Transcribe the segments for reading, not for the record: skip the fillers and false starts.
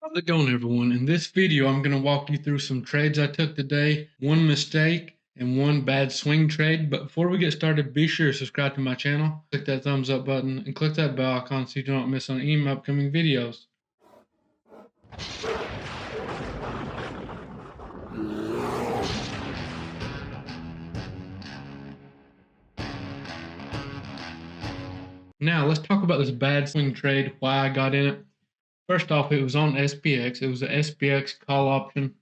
How's it going, everyone? In this video, I'm going to walk you through some trades I took today, one mistake, and one bad swing trade. But before we get started, be sure to subscribe to my channel, click that thumbs up button, and click that bell icon so you don't miss on any of my upcoming videos. Now, let's talk about this bad swing trade, why I got in it. First off, it was on SPX. It was an SPX call option.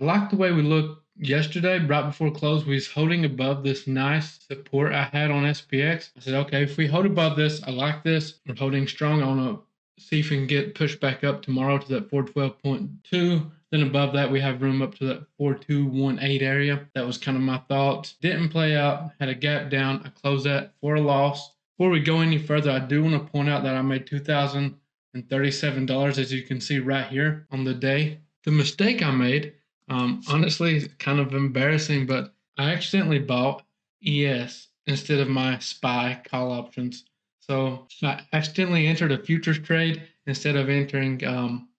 I liked the way we looked yesterday, right before close. We was holding above this nice support I had on SPX. I said, okay, if we hold above this, I like this. We're holding strong. I want to see if we can get pushed back up tomorrow to that 412.2. Then above that, we have room up to that 4218 area. That was kind of my thoughts. Didn't play out. Had a gap down. I closed that for a loss. Before we go any further, I do want to point out that I made $2,037, as you can see right here on the day. The mistake I made, honestly, it's kind of embarrassing, but I accidentally bought ES instead of my SPY call options. So I accidentally entered a futures trade instead of entering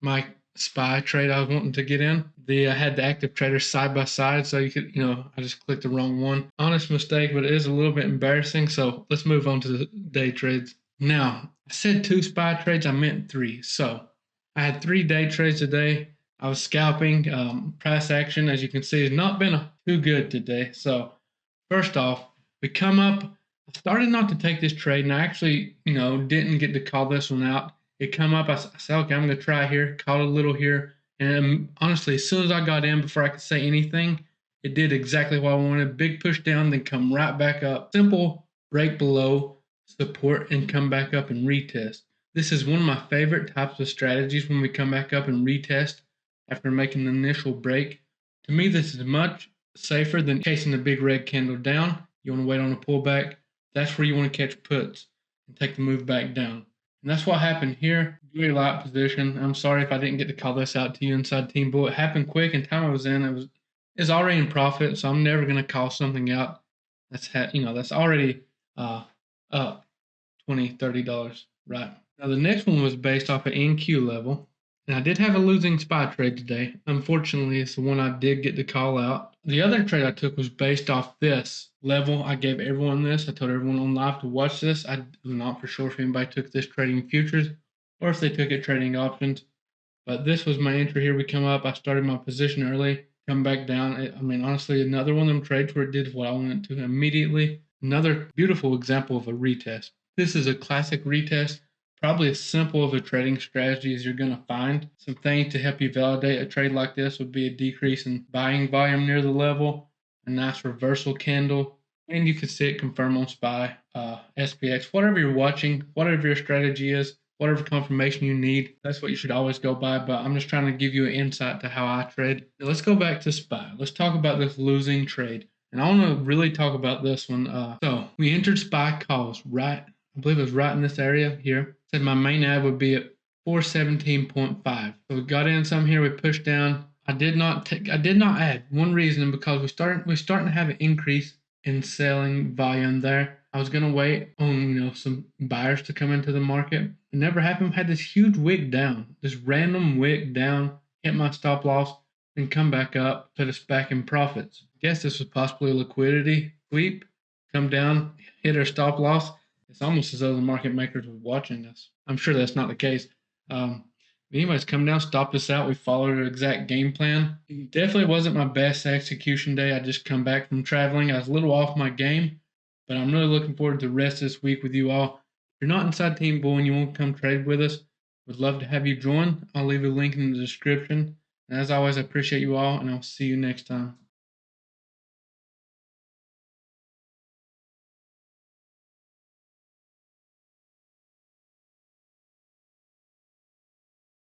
my SPY trade I was wanting to get in. I had the active traders side by side, so you could, I just clicked the wrong one. Honest mistake, but it is a little bit embarrassing. So let's move on to the day trades. Now, I said 2 SPY trades, I meant 3. So I had 3 day trades today. I was scalping. Price action, as you can see, has not been too good today. So first off, we come up. I started not to take this trade, and I actually, didn't get to call this one out. It come up. I said, okay, I'm going to try here. Called a little here, and honestly, as soon as I got in, before I could say anything, it did exactly what I wanted. Big push down, then come right back up. Simple break below support and come back up and retest. This is one of my favorite types of strategies when we come back up and retest after making the initial break. To me, this is much safer than chasing a big red candle down. You want to wait on a pullback. That's where you want to catch puts and take the move back down. And that's what happened here. Very light position. I'm sorry if I didn't get to call this out to you inside Team Bull. It happened quick, and time I was in, it was already in profit. So I'm never going to call something out that's already up $20-$30, right? Now the next one was based off an NQ level. And I did have a losing SPY trade today. Unfortunately, it's the one I did get to call out. The other trade I took was based off this level. I gave everyone this. I told everyone on live to watch this. I'm not for sure if anybody took this trading futures or if they took it trading options. But this was my entry here. We come up. I started my position early, come back down. Honestly, another one of them trades where it did what I wanted to immediately. Another beautiful example of a retest. This is a classic retest. Probably as simple of a trading strategy as you're going to find. Some things to help you validate a trade like this would be a decrease in buying volume near the level, a nice reversal candle, and you can see it confirm on SPY, SPX, whatever you're watching, whatever your strategy is, whatever confirmation you need, that's what you should always go by. But I'm just trying to give you an insight to how I trade. Now let's go back to SPY. Let's talk about this losing trade. And I want to really talk about this one. So we entered SPY calls, right? I believe it was right in this area here. Said my main ad would be at 417.5. So we got in some here. We pushed down. I did not add. One reason, because we're starting to have an increase in selling volume there. I was gonna wait on some buyers to come into the market. It never happened. Had this huge wick down, this random wick down, hit my stop loss, and come back up, put us back in profits. I guess this was possibly a liquidity sweep. Come down, hit our stop loss. It's almost as though the market makers were watching us. I'm sure that's not the case. Anyways, come down, stopped us out. We followed our exact game plan. It definitely wasn't my best execution day. I just come back from traveling. I was a little off my game, but I'm really looking forward to the rest of this week with you all. If you're not inside Team Bull and you want to come trade with us, would love to have you join. I'll leave a link in the description. And as always, I appreciate you all, and I'll see you next time.